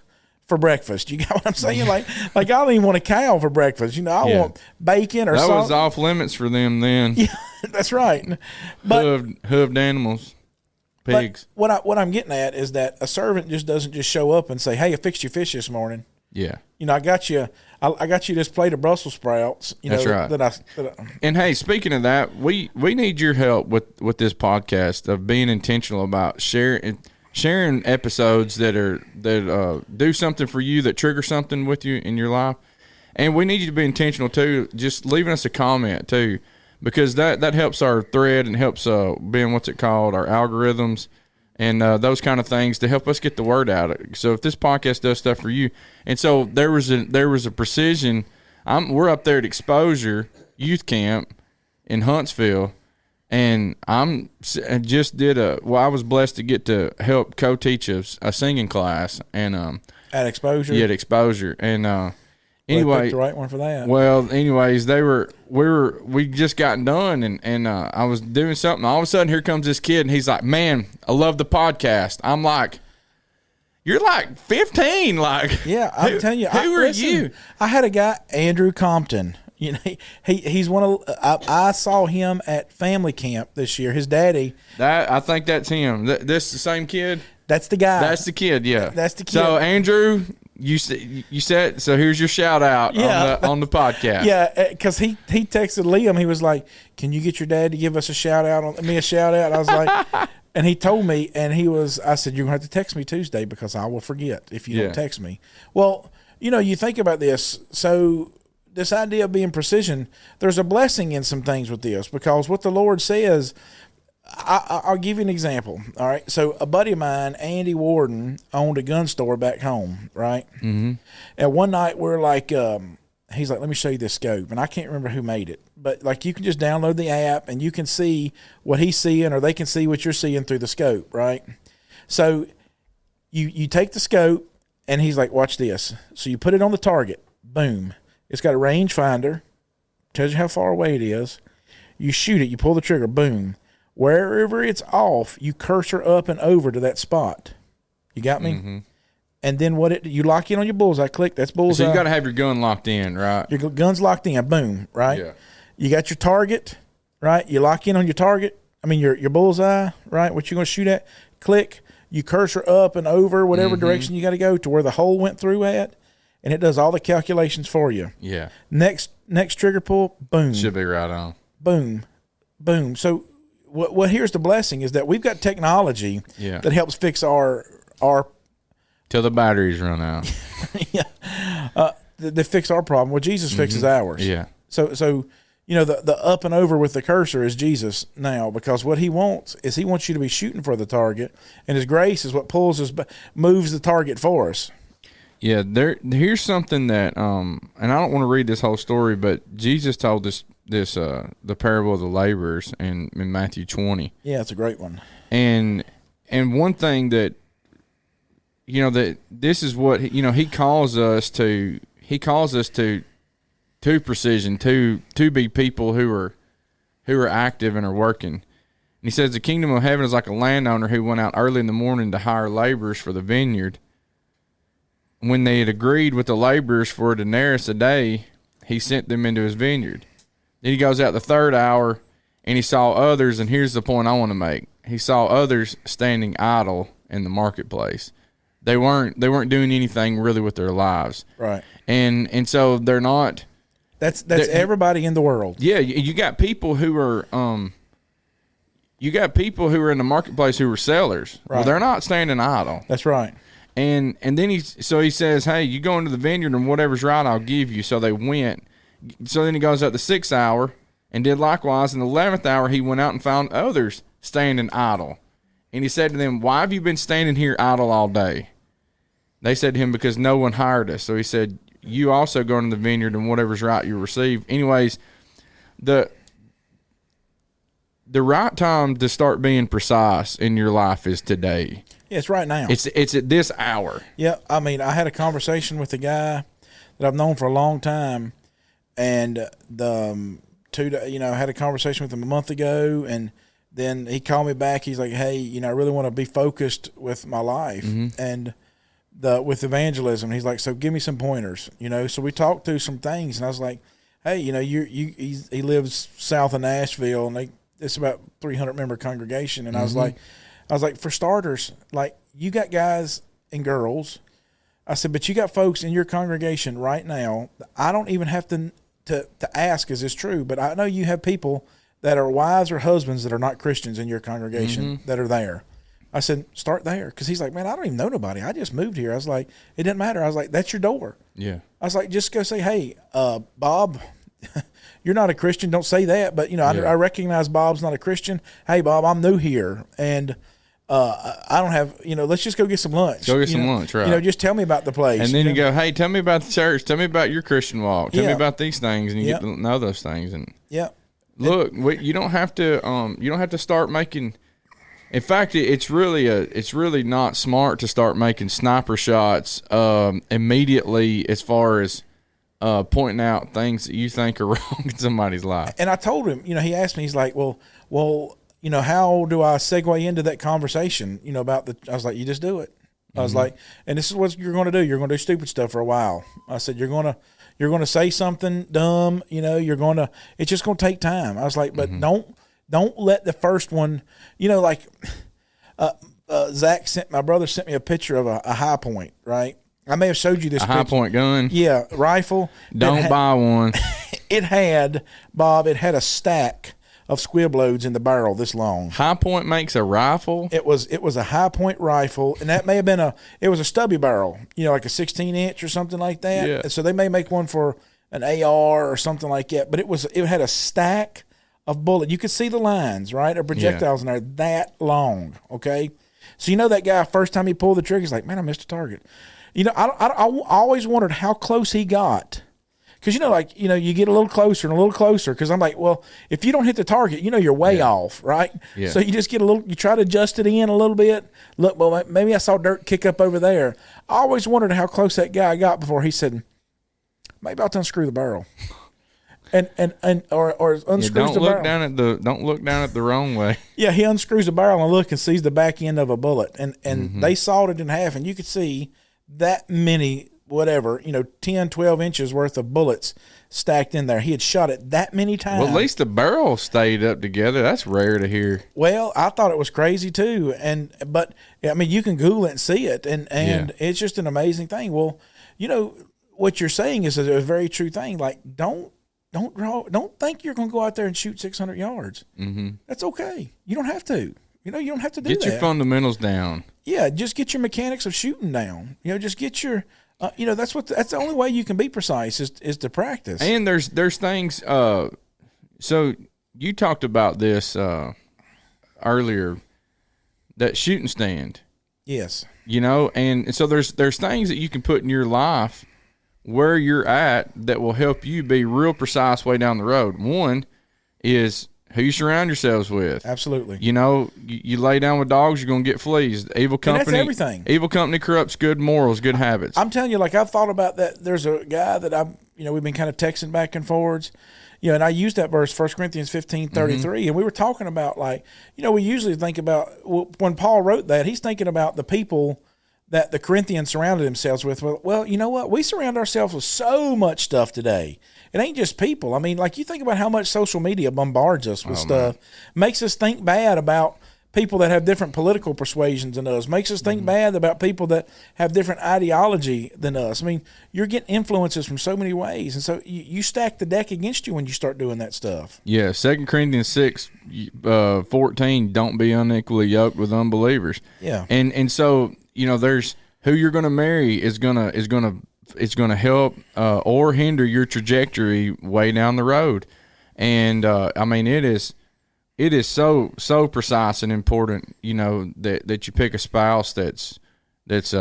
for breakfast. You got what I'm saying? Like I don't even want a cow for breakfast. I want bacon or something. That was off limits for them then. Yeah, that's right. But hooved animals, pigs. But what I'm getting at is that a servant just doesn't just show up and say, "Hey, I fixed your fish this morning." Yeah. I got you. I got you this plate of Brussels sprouts. That's right. And hey, speaking of that, we need your help with this podcast of being intentional about sharing episodes that do something for you, that trigger something with you in your life. And we need you to be intentional too, just leaving us a comment too, because that helps our thread and helps our algorithms and those kind of things to help us get the word out. So if this podcast does stuff for you, and so there was a precision. We're up there at Exposure Youth Camp in Huntsville, and I was blessed to get to help co-teach a singing class, and at Exposure. Yeah, at Exposure, and anyway, picked the right one for that. Well, anyways, we just got done, and I was doing something. All of a sudden, here comes this kid, and he's like, "Man, I love the podcast." I'm like, "You're like 15, like." Yeah, I'm telling you. Who are you? I had a guy, Andrew Compton. He's one of. I saw him at family camp this year. His daddy. I think that's him. This the same kid. That's the guy. That's the kid. Yeah, that's the kid. So Andrew. You said so. Here's your shout out on the podcast. Yeah, because he texted Liam. He was like, "Can you get your dad to give us a shout out on me a shout out?" I was like, and he told me, and I said, "You're gonna have to text me Tuesday because I will forget if you don't text me." Well, you think about this. So this idea of being precision, there's a blessing in some things with this, because what the Lord says. I'll give you an example. All right. So a buddy of mine, Andy Warden, owned a gun store back home. Right. Mm-hmm. And one night we're like, he's like, "Let me show you this scope." And I can't remember who made it, but like, you can just download the app and you can see what he's seeing, or they can see what you're seeing through the scope. Right. So you take the scope, and he's like, "Watch this." So you put it on the target. Boom. It's got a range finder. Tells you how far away it is. You shoot it. You pull the trigger. Boom. Wherever it's off, you cursor up and over to that spot. You got me? Mm-hmm. And then you lock in on your bullseye. Click. That's bullseye. So you got to have your gun locked in, right? Your gun's locked in. Boom. Right. Yeah. You got your target. Right. You lock in on your target. I mean your bullseye. Right. What you're going to shoot at. Click. You cursor up and over whatever direction you got to go to where the hole went through at, and it does all the calculations for you. Yeah. Next trigger pull. Boom. Should be right on. Boom. boom. So what here's the blessing is that we've got technology Yeah. that helps fix our Till the batteries run out. that fix our problem. Well, Jesus fixes ours. Yeah. So you know, the up and over with the cursor is Jesus now, because what he wants is he wants you to be shooting for the target, and his grace is what pulls us, moves the target for us. Yeah, here's something that and I don't want to read this whole story, but Jesus told this the parable of the laborers in Matthew 20. Yeah, it's a great one. And one thing that that this is what he calls us to precision, to be people who are active and are working. And he says the kingdom of heaven is like a landowner who went out early in the morning to hire laborers for the vineyard. When they had agreed with the laborers for a denarius a day, he sent them into his vineyard. Then he goes out the third hour, and he saw others, and here's the point I want to make. He saw others standing idle in the marketplace. They weren't doing anything really with their lives. Right. And so they're not. That's everybody in the world. Yeah, you got people who are in the marketplace who are sellers. Right. Well, they're not standing idle. That's right. And then he says, hey, you go into the vineyard and whatever's right, I'll give you. So they went. So then he goes out the 6th hour and did likewise. In the 11th hour, he went out and found others standing idle. And he said to them, why have you been standing here idle all day? They said to him, because no one hired us. So he said, you also go into the vineyard and whatever's right you receive. Anyways, the right time to start being precise in your life is today. Yeah, it's right now. It's at this hour. Yeah, I mean, I had a conversation with a guy that I've known for a long time, and I had a conversation with him a month ago, and then he called me back. He's like, hey, I really want to be focused with my life and with evangelism. He's like, so give me some pointers, So we talked through some things, and I was like, hey, he lives south of Nashville, and it's about 300 member congregation, and I was like, for starters, like, you got guys and girls. I said, but you got folks in your congregation right now. I don't even have to ask, is this true? But I know you have people that are wives or husbands that are not Christians in your congregation that are there. I said, start there. Because he's like, man, I don't even know nobody. I just moved here. I was like, it didn't matter. I was like, that's your door. Yeah. I was like, just go say, hey, Bob, you're not a Christian. Don't say that. But, I recognize Bob's not a Christian. Hey, Bob, I'm new here. And I don't have, let's just go get some lunch. Go get some lunch, right. Just tell me about the place. And then you go, hey, tell me about the church. Tell me about your Christian walk. Tell me about these things. And you get to know those things. And look, you don't have to start making, in fact, it's really not smart to start making sniper shots immediately as far as pointing out things that you think are wrong in somebody's life. And I told him, he asked me, he's like, well, how do I segue into that conversation, about I was like, you just do it. I was like, and this is what you're going to do. You're going to do stupid stuff for a while. I said, you're going to say something dumb, it's just going to take time. I was like, but don't let the first one, my brother sent me a picture of a high point, right? I may have showed you this picture. High point gun? Yeah, rifle. Don't buy one. It had a stack of squib loads in the barrel this long. High Point makes a rifle? It was a High Point rifle, and that may have been it was a stubby barrel, like a 16-inch or something like that. Yeah. So they may make one for an AR or something like that, but it had a stack of bullets. You could see the lines, right, of projectiles in there that long, okay? So that guy, first time he pulled the trigger, he's like, man, I missed a target. I always wondered how close he got. Because, you get a little closer and a little closer. Because I'm like, well, if you don't hit the target, you're way off, right? Yeah. So you just get you try to adjust it in a little bit. Look, well, maybe I saw dirt kick up over there. I always wondered how close that guy got before he said, maybe I'll unscrew the barrel. Or unscrews the barrel. Don't look down at the wrong way. Yeah, he unscrews the barrel and and sees the back end of a bullet. And they sawed it in half, and you could see that many 10, 12 inches worth of bullets stacked in there. He had shot it that many times. Well, at least the barrel stayed up together. That's rare to hear. Well, I thought it was crazy too. But you can Google it and see it, and it's just an amazing thing. Well, what you're saying is a very true thing. Like, don't Don't think you're going to go out there and shoot 600 yards. Mm-hmm. That's okay. You don't have to. You don't have to do that. Get your fundamentals down. Yeah, just get your mechanics of shooting down. Just get your. That's the only way you can be precise is to practice. And there's things. So you talked about this earlier, that shooting stand. Yes. And so there's things that you can put in your life where you're at that will help you be real precise way down the road. One is who you surround yourselves with. Absolutely. You lay down with dogs, you're going to get fleas. Evil company. And that's everything. Evil company corrupts good morals, good habits. I'm telling you, like, I've thought about that. There's a guy that we've been kind of texting back and forwards. And I used that verse, 1 Corinthians 15:33, and we were talking about, like, we usually think about, when Paul wrote that, he's thinking about the people that the Corinthians surrounded themselves with. Well, you know what? We surround ourselves with so much stuff today. It ain't just people. I mean, like, you think about how much social media bombards us with stuff, makes us think bad about people that have different political persuasions than us, makes us think bad about people that have different ideology than us. I mean, you're getting influences from so many ways, and so you stack the deck against you when you start doing that stuff. Yeah, 2 Corinthians 6:14, don't be unequally yoked with unbelievers. Yeah. And so, there's who you're going to marry is going to help or hinder your trajectory way down the road. And I mean, it is so precise and important, that you pick a spouse that's that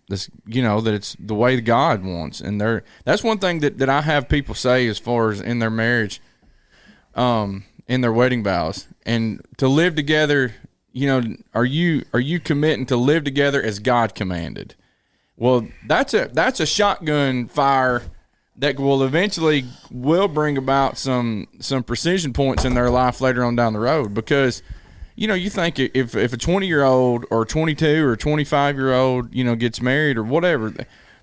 it's the way God wants. And that's one thing that I have people say as far as in their marriage, in their wedding vows, and to live together. Are you committing to live together as God commanded? Well, that's a shotgun fire that will eventually bring about some precision points in their life later on down the road. Because, you think if a 20-year-old or 22 or 25-year-old, gets married or whatever,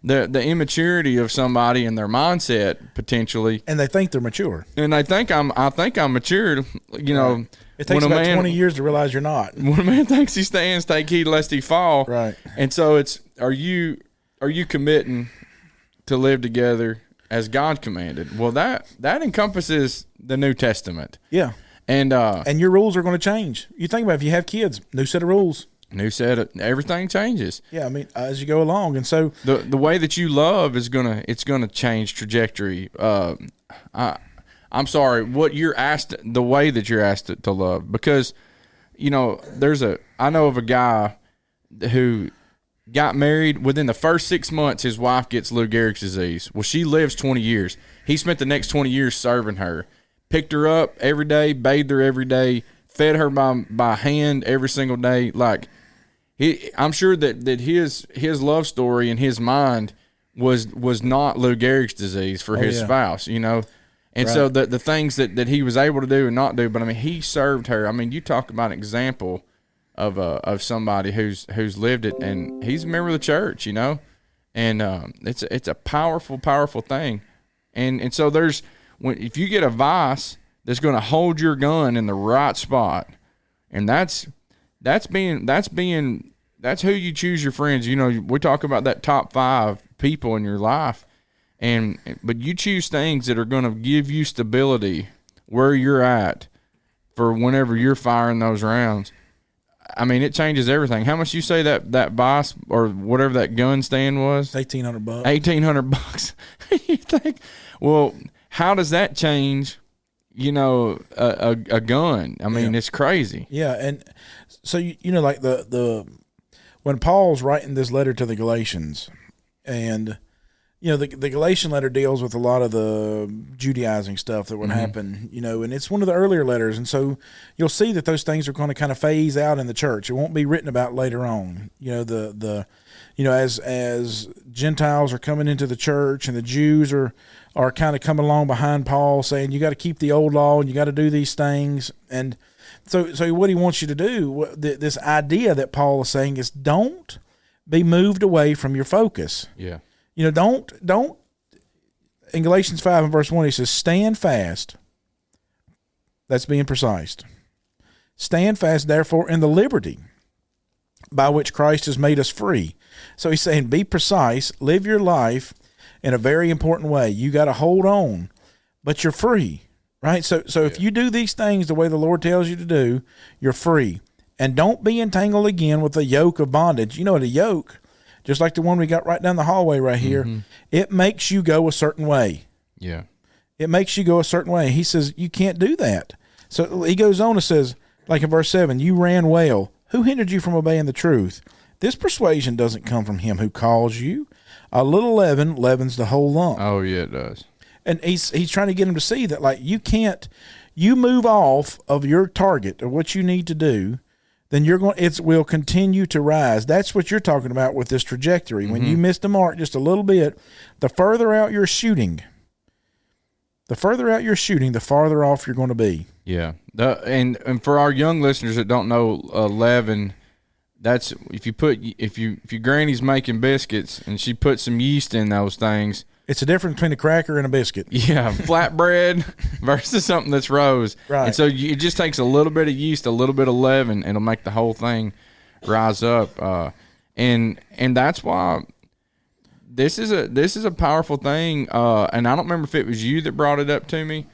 the immaturity of somebody and their mindset potentially, and they think they're mature, and I think I'm matured. Right. It takes about 20 years to realize you're not. When a man thinks he stands, take heed lest he fall. Right. And so are you committing to live together as God commanded? Well, that encompasses the New Testament. Yeah. And your rules are going to change. You think about it, if you have kids, new set of rules. Everything changes. Yeah, I mean, as you go along, and so the way that you love is gonna change trajectory. I'm sorry, the way that you're asked to love, because I know of a guy who got married within the first 6 months. His wife gets Lou Gehrig's disease. Well, she lives 20 years. He spent the next 20 years serving her, picked her up every day, bathed her every day, fed her by hand every single day. Like, I'm sure that his love story in his mind was not Lou Gehrig's disease for his spouse, And right. so the things that he was able to do and not do, but I mean, he served her. I mean, you talk about an example of somebody who's lived it, and he's a member of the church, and it's a powerful thing, and so if you get a vice that's going to hold your gun in the right spot, and that's who you choose your friends. We talk about that top 5 people in your life. But you choose things that are going to give you stability where you're at for whenever you're firing those rounds. I mean, it changes everything. How much you say that boss or whatever that gun stand was? $1,800. $1,800. You think, well, how does that change? A gun. I mean, It's crazy. Yeah, and so like the when Paul's writing this letter to the Galatians, and the Galatian letter deals with a lot of the Judaizing stuff that would happen, and it's one of the earlier letters. And so you'll see that those things are going to kind of phase out in the church. It won't be written about later on. As Gentiles are coming into the church and the Jews are kind of coming along behind Paul saying, you got to keep the old law and you got to do these things. And so what he wants you to do, this idea that Paul is saying is don't be moved away from your focus. Yeah. Don't in Galatians 5 and verse 1, he says, stand fast. That's being precise. Stand fast, therefore, in the liberty by which Christ has made us free. So he's saying, be precise, live your life in a very important way. You got to hold on but you're free, right? So if you do these things the way the Lord tells you to do, you're free. And don't be entangled again with the yoke of bondage. You know, the yoke, just like the one we got right down the hallway right here, it makes you go a certain way. Yeah. It makes you go a certain way. He says, you can't do that. So he goes on and says, like in verse 7, you ran well. Who hindered you from obeying the truth? This persuasion doesn't come from him who calls you. A little leaven leavens the whole lump. Oh, yeah, it does. And he's trying to get him to see that, like, you move off of your target of what you need to do, then it will continue to rise. That's what you're talking about with this trajectory. When you miss the mark just a little bit, the further out you're shooting, the farther off you're going to be. Yeah. And for our young listeners that don't know leaven, that's if your granny's making biscuits and she puts some yeast in those things. It's a difference between a cracker and a biscuit. Yeah, flatbread versus something that's rose. Right. And so it just takes a little bit of yeast, a little bit of leaven, and it'll make the whole thing rise up. And that's why this is a powerful thing. And I don't remember if it was you that brought it up to me.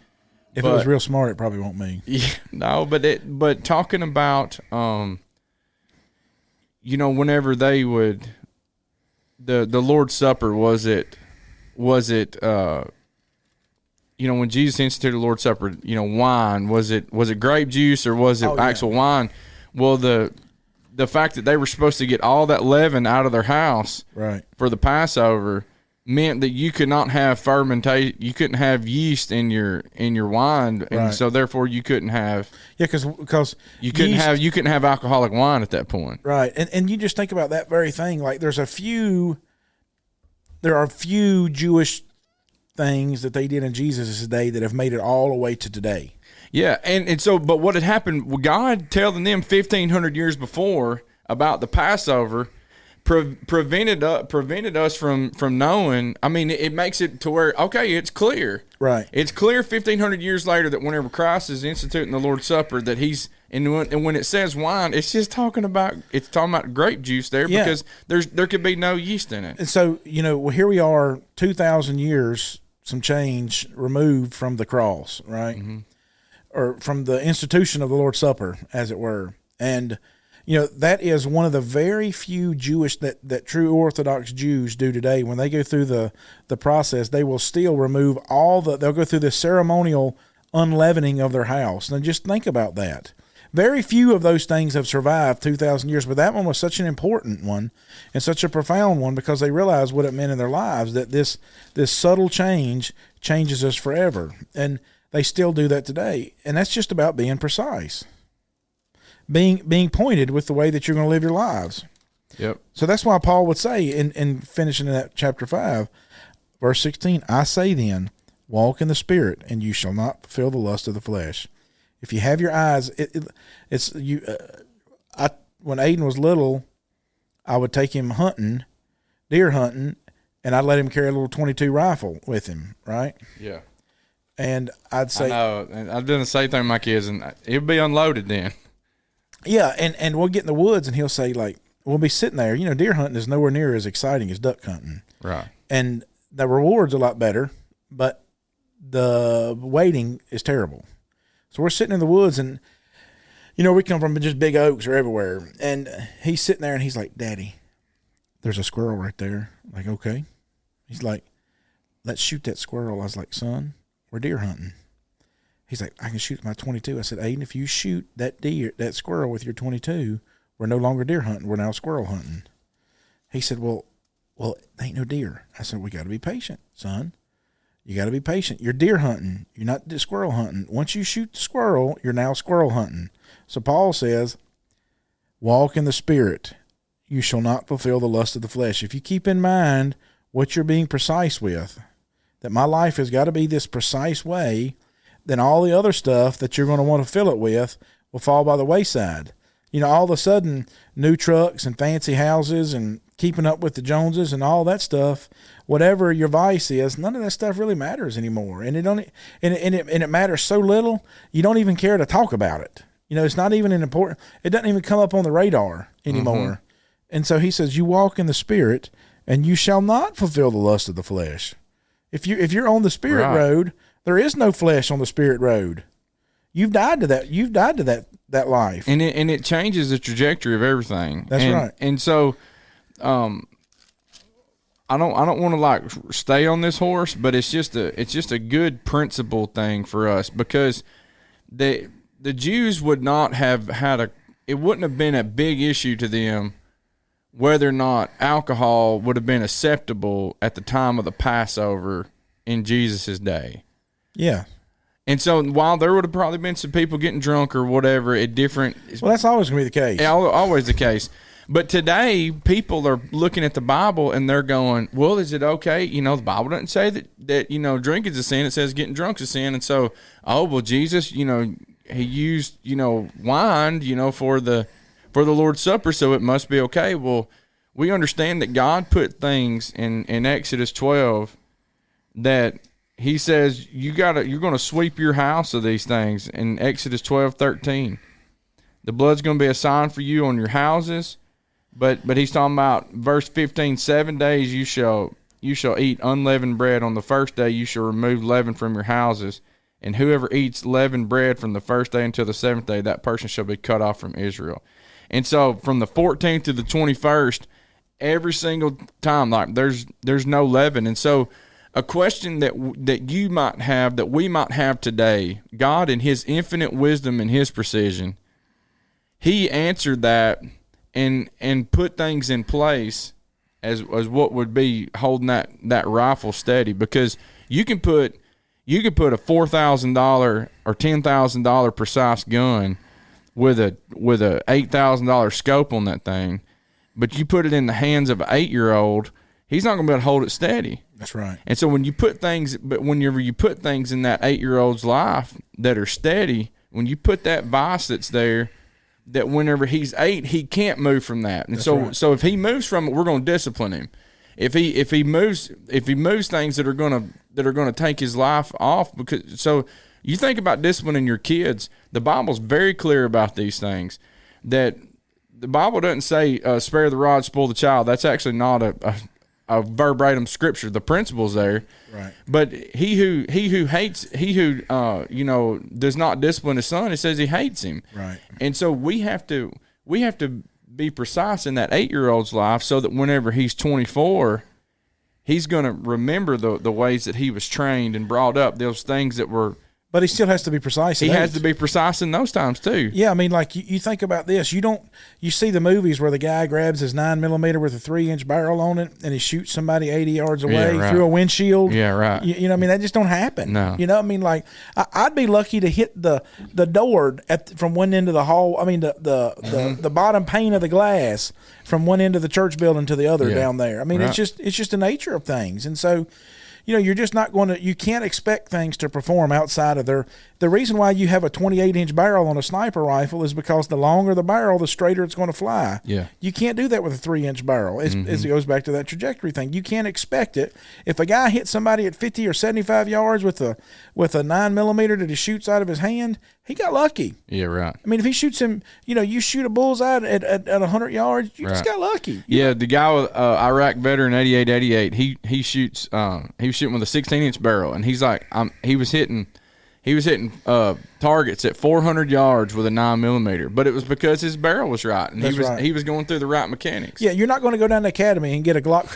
If it was real smart, it probably won't me. Yeah, no, but talking about whenever they would the Lord's Supper, was it when Jesus instituted the Lord's Supper, wine, was it grape juice or was it actual wine? Well, the fact that they were supposed to get all that leaven out of their house for the Passover meant that you could not have fermentation, you couldn't have yeast in your wine, and so therefore you couldn't have because you couldn't have alcoholic wine at that point. Right. And you just think about that very thing, like there are a few Jewish things that they did in Jesus' day that have made it all the way to today. Yeah, and so, but what had happened, God telling them 1,500 years before about the Passover prevented us from knowing. I mean, it makes it to where, okay, it's clear. Right. It's clear 1,500 years later that whenever Christ is instituting the Lord's Supper, that he's, and when it says wine, it's just talking about grape juice there, because there could be no yeast in it. And so, here we are 2,000 years, some change removed from the cross, right? Mm-hmm. Or from the institution of the Lord's Supper, as it were. And, that is one of the very few Jewish that true Orthodox Jews do today. When they go through the process, they will still remove they'll go through the ceremonial unleavening of their house. Now just think about that. Very few of those things have survived 2,000 years, but that one was such an important one and such a profound one, because they realized what it meant in their lives, that this subtle change changes us forever. And they still do that today. And that's just about being precise. Being pointed with the way that you're going to live your lives. Yep. So that's why Paul would say in finishing in that chapter 5, verse 16, I say then, walk in the Spirit, and you shall not fulfill the lust of the flesh. If you have your eyes, when Aiden was little, I would take him deer hunting, and I'd let him carry a little .22 rifle with him, right? Yeah. And I'd say, I know, and I've done the same thing with my kids, and it'd be unloaded then. Yeah, and we'll get in the woods, and he'll say, like, we'll be sitting there. Deer hunting is nowhere near as exciting as duck hunting. Right. And the reward's a lot better, but the waiting is terrible. So we're sitting in the woods, and, we come from just big oaks are everywhere. And he's sitting there, and he's like, Daddy, there's a squirrel right there. I'm like, okay. He's like, let's shoot that squirrel. I was like, son, we're deer hunting. He's like, I can shoot my .22. I said, Aiden, if you shoot that squirrel with your .22, we're no longer deer hunting. We're now squirrel hunting. He said, well, ain't no deer. I said, we got to be patient, son. You got to be patient. You're deer hunting. You're not squirrel hunting. Once you shoot the squirrel, you're now squirrel hunting. So Paul says, walk in the Spirit. You shall not fulfill the lust of the flesh. If you keep in mind what you're being precise with, that my life has got to be this precise way, then all the other stuff that you're going to want to fill it with will fall by the wayside. All of a sudden, new trucks and fancy houses and keeping up with the Joneses and all that stuff, whatever your vice is, none of that stuff really matters anymore. And it matters so little, you don't even care to talk about it. It's not even important. It doesn't even come up on the radar anymore. Mm-hmm. And so he says, you walk in the Spirit, and you shall not fulfill the lust of the flesh. If you're on the Spirit road, There is no flesh on the spirit road. You've died to that. You've died to that life. And it changes the trajectory of everything. That's right. And so, I don't want to like stay on this horse, but it's just a good principle thing for us, because the Jews would not have had it wouldn't have been a big issue to them whether or not alcohol would have been acceptable at the time of the Passover in Jesus' day. Yeah. And so while there would have probably been some people getting drunk or whatever at different, well, that's always going to be the case. Always the case. But today, people are looking at the Bible and they're going, well, is it okay? You know, the Bible doesn't say that you know, drink is a sin. It says getting drunk is a sin. And so, oh, well, Jesus, you know, he used, you know, wine, you know, for the Lord's Supper, so it must be okay. Well, we understand that God put things in Exodus 12 that he says you're going to sweep your house of these things in Exodus 12:13. The blood's going to be a sign for you on your houses. But he's talking about verse 15, 7 days you shall eat unleavened bread. On the first day you shall remove leaven from your houses. And whoever eats leavened bread from the first day until the seventh day, that person shall be cut off from Israel. And so from the 14th to the 21st, every single time, like there's no leaven. And so a question that you might have, that we might have today, God in his infinite wisdom and his precision, he answered that and put things in place as what would be holding that rifle steady, because you can put a $4,000 or $10,000 precise gun with a $8,000 scope on that thing, but you put it in the hands of an 8-year-old, he's not going to be able to hold it steady. That's right. And so whenever you put things in that 8-year-old's life that are steady, when you put that vice that's there, that whenever he's 8, he can't move from that. And so if he moves from it, we're going to discipline him. If he moves things that are going to take his life off, because so you think about disciplining your kids, the Bible's very clear about these things. That the Bible doesn't say spare the rod, spoil the child. That's actually not a verbatim scripture. The principle's there. Right. But he who does not discipline his son, it says he hates him. Right. And so we have to be precise in that 8-year-old's life, so that whenever he's 24, he's going to remember the ways that he was trained and brought up, those things that were. But he still has to be precise. He has to be precise in those times too. Yeah, I mean, like you think about this. You see the movies where the guy grabs his 9mm with a 3-inch barrel on it and he shoots somebody 80 yards away through a windshield. Yeah, right. You know, what I mean, that just don't happen. No. You know, what I mean, like I'd be lucky to hit the door from one end of the hall. I mean, the bottom pane of the glass from one end of the church building to the other down there. I mean, right. it's just the nature of things, and so. You know, you're just not going to. You can't expect things to perform outside of their. The reason why you have a 28-inch barrel on a sniper rifle is because the longer the barrel, the straighter it's going to fly. Yeah. You can't do that with a 3-inch barrel. It goes back to that trajectory thing. You can't expect it. If a guy hits somebody at 50 or 75 yards with a 9mm that he shoots out of his hand, he got lucky. Yeah, right. I mean, if he shoots him, you shoot a bullseye at 100 yards, you just got lucky. Yeah, the guy with Iraq veteran 8888, he shoots. He was shooting with a 16-inch barrel, and he's like, he was hitting targets at 400 yards with a 9mm, but it was because his barrel was right, and he was going through the right mechanics. Yeah, you're not going to go down to the academy and get a Glock,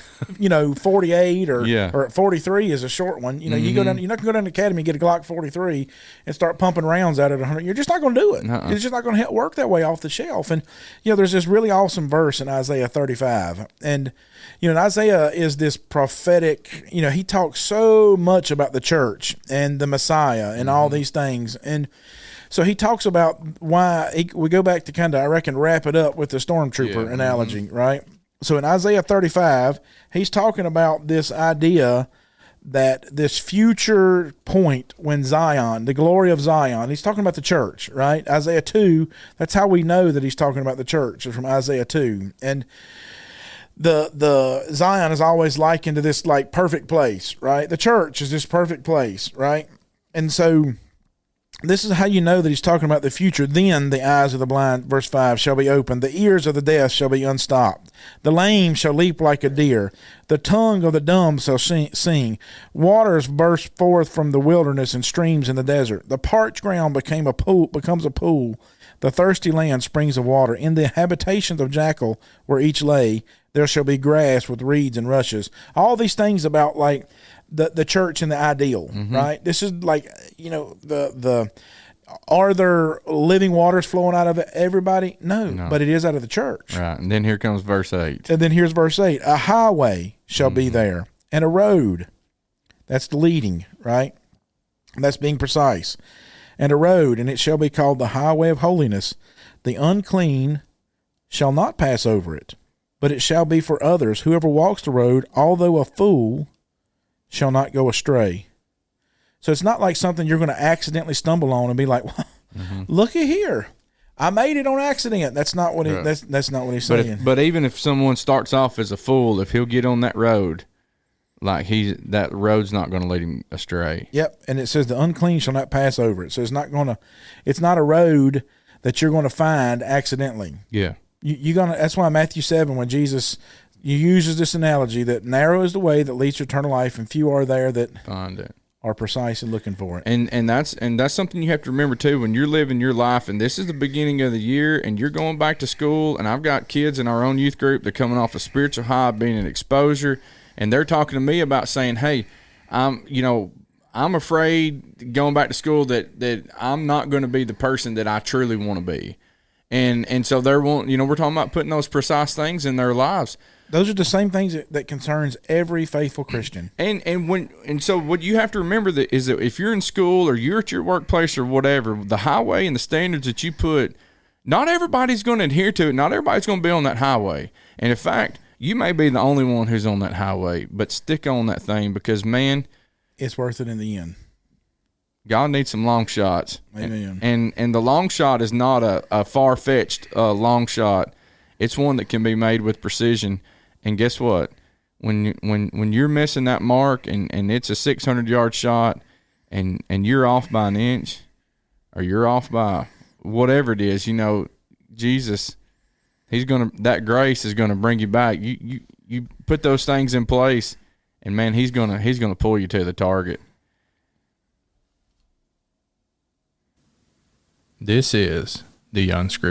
48 or 43 is a short one. You know, you're not going to go down to the academy and get a Glock 43 and start pumping rounds out at 100. You're just not going to do it. It's just not going to work that way off the shelf. And there's this really awesome verse in Isaiah 35, and Isaiah is this prophetic. He talks so much about the church and the Messiah and all these things. And so he talks about why we go back to kind of, I reckon, wrap it up with the stormtrooper analogy, right? So in Isaiah 35, he's talking about this idea that this future point when Zion, the glory of Zion, he's talking about the church, right? Isaiah 2, that's how we know that he's talking about the church, from Isaiah 2. And the Zion is always likened to this like perfect place, right? The church is this perfect place, right? And so this is how you know that he's talking about the future. Then the eyes of the blind, verse 5, shall be opened. The ears of the deaf shall be unstopped. The lame shall leap like a deer. The tongue of the dumb shall sing. Waters burst forth from the wilderness and streams in the desert. The parched ground becomes a pool. The thirsty land springs of water. In the habitations of jackal where each lay, there shall be grass with reeds and rushes. All these things about like the church and the ideal, right? This is like, you know, the are there living waters flowing out of everybody? No, but it is out of the church. Right. And then here comes verse 8. And then here's verse 8. A highway shall be there, and a road. That's the leading, right? And that's being precise. And a road, and it shall be called the highway of holiness. The unclean shall not pass over it, but it shall be for others. Whoever walks the road, although a fool, shall not go astray. So it's not like something you're going to accidentally stumble on and be like, well, look at here, I made it on accident. That's not what that's not what he's saying. But even if someone starts off as a fool, if he'll get on that road, like that road's not going to lead him astray. Yep, and it says the unclean shall not pass over it. So it's not a road that you're going to find accidentally. Yeah, you're gonna. That's why Matthew 7, when Jesus uses this analogy that narrow is the way that leads to eternal life, and few are there that find it, are precise in looking for it. And that's something you have to remember too when you're living your life. And this is the beginning of the year, and you're going back to school. And I've got kids in our own youth group that are coming off a spiritual high, being an exposure, and they're talking to me about saying, "Hey, I'm afraid going back to school that I'm not going to be the person that I truly want to be." And so we're talking about putting those precise things in their lives. Those are the same things that concerns every faithful Christian. And so what you have to remember is that if you're in school or you're at your workplace or whatever, the highway and the standards that you put, not everybody's going to adhere to it. Not everybody's going to be on that highway. And in fact, you may be the only one who's on that highway, but stick on that thing because, man, it's worth it in the end. God needs some long shots. Amen. And the long shot is not a far-fetched long shot. It's one that can be made with precision. And guess what? When you're missing that mark and it's a 600-yard shot and you're off by an inch or you're off by whatever it is, Jesus, that grace is gonna bring you back. You put those things in place, and man, he's gonna pull you to the target. This is the Unscripted.